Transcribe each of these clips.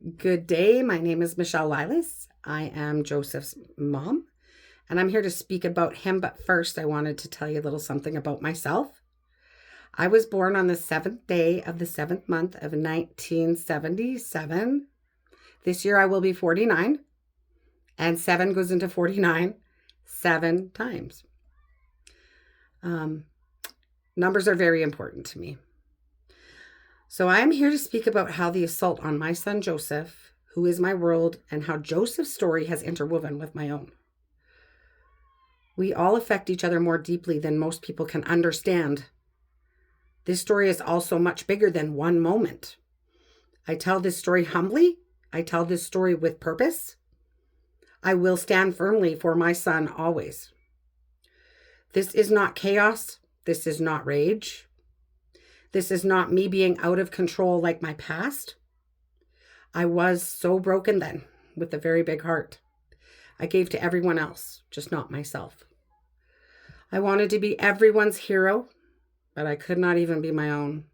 Good day. My name is Michelle Lilas. I am Joseph's mom, and I'm here to speak about him. But first, I wanted to tell you a little something about myself. I was born on the 7th day of the 7th month of 1977. This year I will be 49, and 7 goes into 49 7 times. Numbers are very important to me. So I am here to speak about how the assault on my son Joseph, who is my world, and how Joseph's story has interwoven with my own. We all affect each other more deeply than most people can understand. This story is also much bigger than one moment. I tell this story humbly. I tell this story with purpose. I will stand firmly for my son always. This is not chaos. This is not rage. This is not me being out of control like my past. I was so broken then, with a very big heart. I gave to everyone else, just not myself. I wanted to be everyone's hero, but I could not even be my own.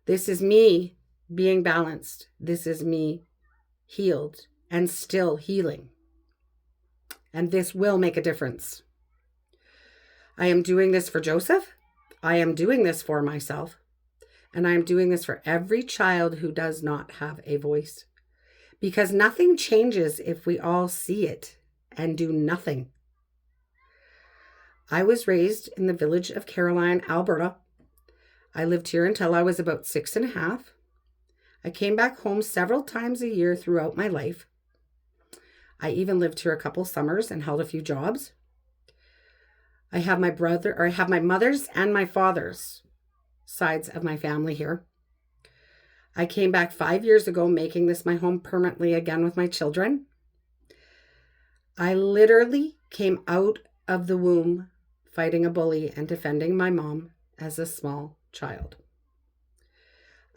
This is me being balanced. This is me healed and still healing. And this will make a difference. I am doing this for Joseph. I am doing this for myself, and I am doing this for every child who does not have a voice, because nothing changes if we all see it and do nothing. I was raised in the village of Caroline, Alberta. I lived here until I was about 6.5. I came back home several times a year throughout my life. I even lived here a couple summers and held a few jobs. I have my mother's and my father's sides of my family here. I came back 5 years ago, making this my home permanently again with my children. I literally came out of the womb fighting a bully and defending my mom as a small child.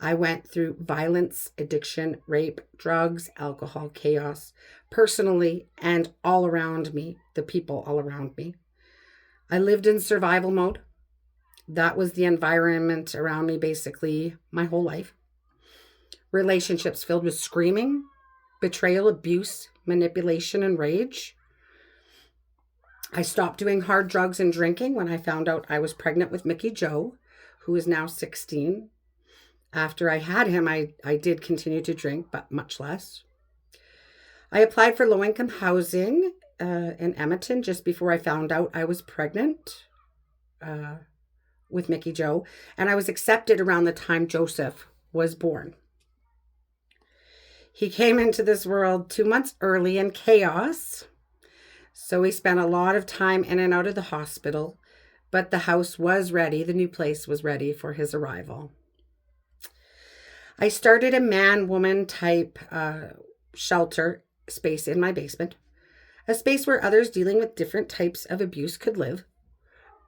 I went through violence, addiction, rape, drugs, alcohol, chaos, personally and all around me, the people all around me. I lived in survival mode. That was the environment around me basically my whole life. Relationships filled with screaming, betrayal, abuse, manipulation, and rage. I stopped doing hard drugs and drinking when I found out I was pregnant with Mickey Joe, who is now 16. After I had him, I did continue to drink, but much less. I applied for low-income housing in Edmonton just before I found out I was pregnant with Mickey Joe, and I was accepted around the time Joseph was born. He came into this world 2 months early in chaos, so we spent a lot of time in and out of the hospital, but the house was ready, the new place was ready for his arrival. I started a man-woman type shelter space in my basement, a space where others dealing with different types of abuse could live.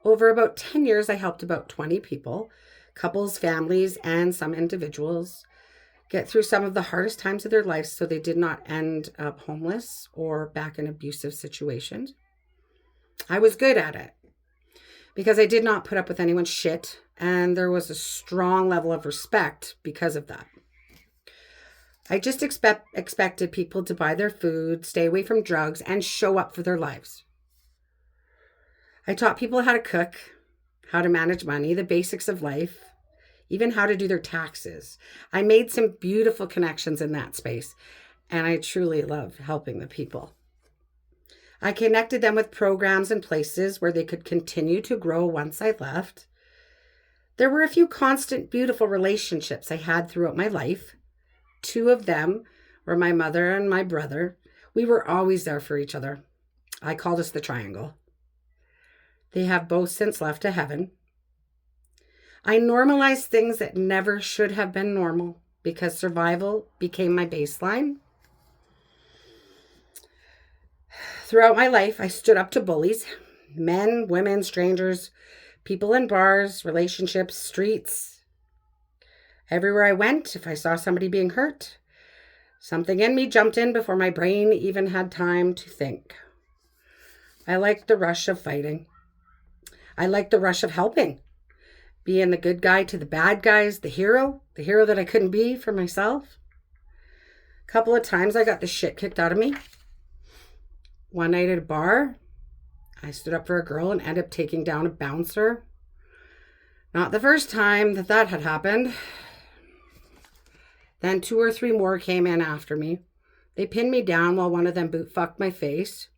Over about 10 years, I helped about 20 people, couples, families, and some individuals get through some of the hardest times of their lives so they did not end up homeless or back in abusive situations. I was good at it because I did not put up with anyone's shit, and there was a strong level of respect because of that. I just expected people to buy their food, stay away from drugs, and show up for their lives. I taught people how to cook, how to manage money, the basics of life, even how to do their taxes. I made some beautiful connections in that space, and I truly loved helping the people. I connected them with programs and places where they could continue to grow once I left. There were a few constant, beautiful relationships I had throughout my life. 2 of them were my mother and my brother. We were always there for each other. I called us the triangle. They have both since left to heaven. I normalized things that never should have been normal because survival became my baseline. Throughout my life, I stood up to bullies, men, women, strangers, people in bars, relationships, streets. Everywhere I went, if I saw somebody being hurt, something in me jumped in before my brain even had time to think. I liked the rush of fighting. I liked the rush of helping. Being the good guy to the bad guys, the hero that I couldn't be for myself. A couple of times I got the shit kicked out of me. One night at a bar, I stood up for a girl and ended up taking down a bouncer. Not the first time that had happened. Then 2 or 3 more came in after me. They pinned me down while one of them boot fucked my face.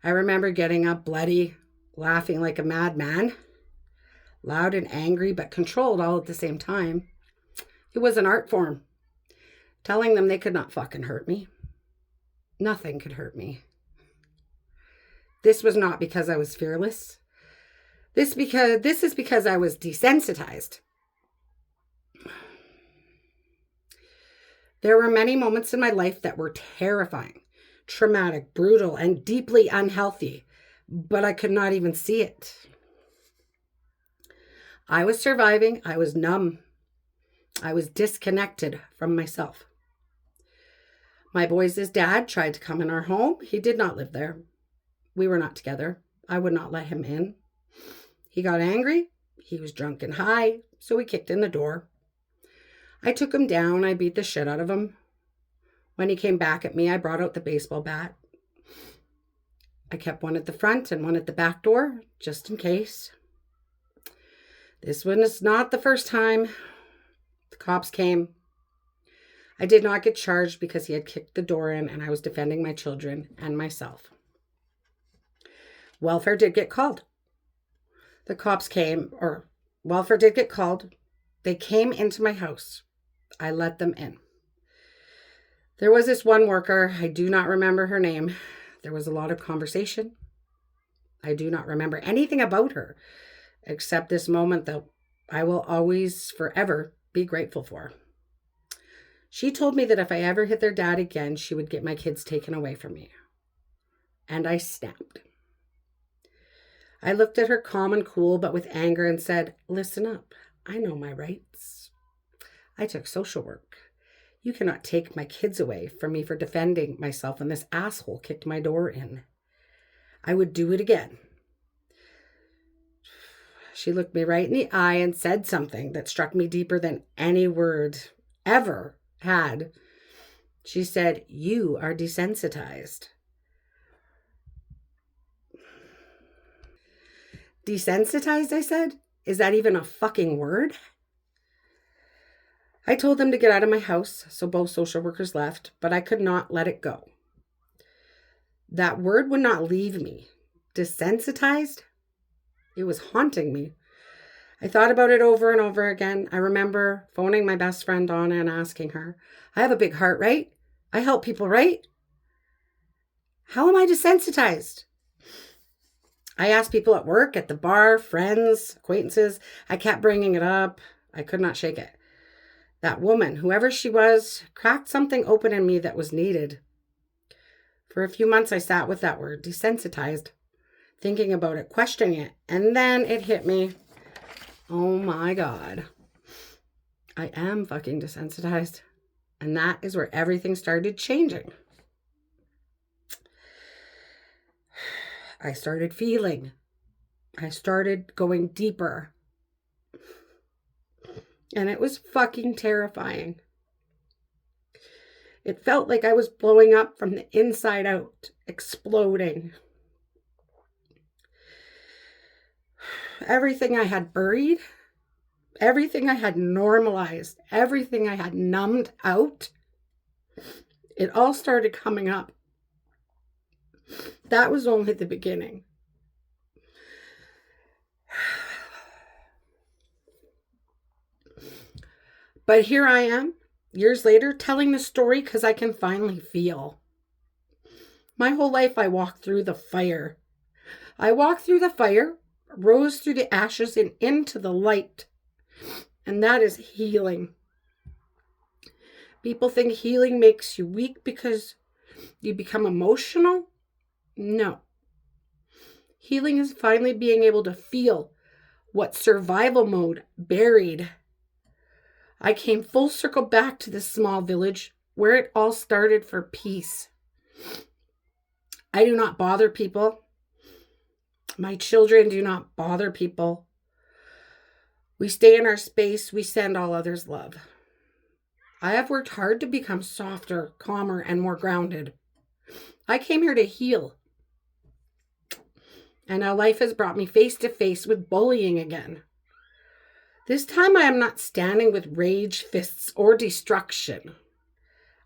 I remember getting up bloody, laughing like a madman. Loud and angry, but controlled all at the same time. It was an art form. Telling them they could not fucking hurt me. Nothing could hurt me. This was not because I was fearless. This is because I was desensitized. There were many moments in my life that were terrifying, traumatic, brutal, and deeply unhealthy, but I could not even see it. I was surviving. I was numb. I was disconnected from myself. My boys' dad tried to come in our home. He did not live there. We were not together. I would not let him in. He got angry. He was drunk and high, so we kicked in the door. I took him down. I beat the shit out of him. When he came back at me, I brought out the baseball bat. I kept one at the front and one at the back door, just in case. This one is not the first time. The cops came. I did not get charged because he had kicked the door in and I was defending my children and myself. Welfare did get called. The cops came, or welfare did get called. They came into my house. I let them in. There was this one worker. I do not remember her name. There was a lot of conversation. I do not remember anything about her, except this moment that I will always, forever be grateful for. She told me that if I ever hit their dad again, she would get my kids taken away from me. And I snapped. I looked at her calm and cool, but with anger, and said, "Listen up. I know my rights. I took social work. You cannot take my kids away from me for defending myself, and this asshole kicked my door in. I would do it again." She looked me right in the eye and said something that struck me deeper than any word ever had. She said, "You are desensitized." Desensitized, I said? Is that even a fucking word? I told them to get out of my house, so both social workers left, but I could not let it go. That word would not leave me. Desensitized? It was haunting me. I thought about it over and over again. I remember phoning my best friend Donna and asking her, "I have a big heart, right? I help people, right? How am I desensitized?" I asked people at work, at the bar, friends, acquaintances. I kept bringing it up. I could not shake it. That woman, whoever she was, cracked something open in me that was needed. For a few months, I sat with that word, desensitized, thinking about it, questioning it, and then it hit me. Oh my God. I am fucking desensitized. And that is where everything started changing. I started feeling. I started going deeper. And it was fucking terrifying. It felt like I was blowing up from the inside out, exploding. Everything I had buried, everything I had normalized, everything I had numbed out, it all started coming up. That was only the beginning. But here I am, years later, telling the story because I can finally feel. My whole life I walked through the fire. I walked through the fire, rose through the ashes and into the light. And that is healing. People think healing makes you weak because you become emotional. No. Healing is finally being able to feel what survival mode buried. I came full circle back to this small village where it all started for peace. I do not bother people. My children do not bother people. We stay in our space. We send all others love. I have worked hard to become softer, calmer, and more grounded. I came here to heal. And now life has brought me face to face with bullying again. This time I am not standing with rage, fists, or destruction.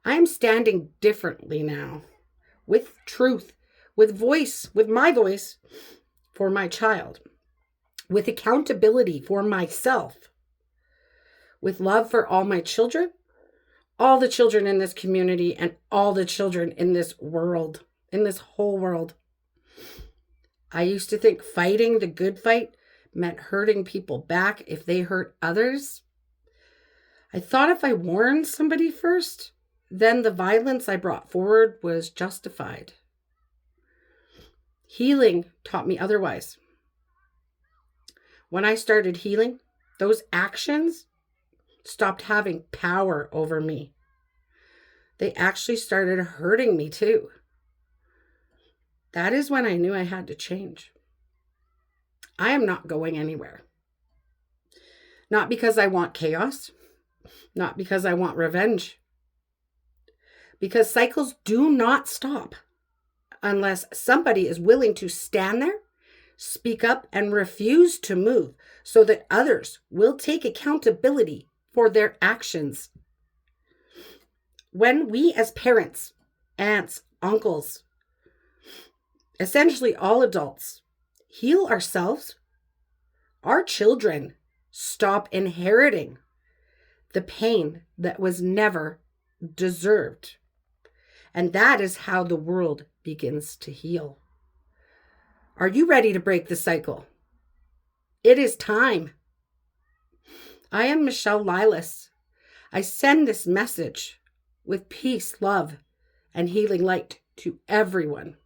I am standing differently now, with truth, with voice, with my voice for my child, with accountability for myself, with love for all my children, all the children in this community, and all the children in this world, in this whole world. I used to think fighting the good fight meant hurting people back if they hurt others. I thought if I warned somebody first, then the violence I brought forward was justified. Healing taught me otherwise. When I started healing, those actions stopped having power over me. They actually started hurting me too. That is when I knew I had to change. I am not going anywhere. Not because I want chaos, not because I want revenge. Because cycles do not stop unless somebody is willing to stand there, speak up, and refuse to move so that others will take accountability for their actions. When we as parents, aunts, uncles, essentially all adults, heal ourselves, our children stop inheriting the pain that was never deserved. And that is how the world begins to heal. Are you ready to break the cycle? It is time. I am Michelle Lilas. I send this message with peace, love, and healing light to everyone.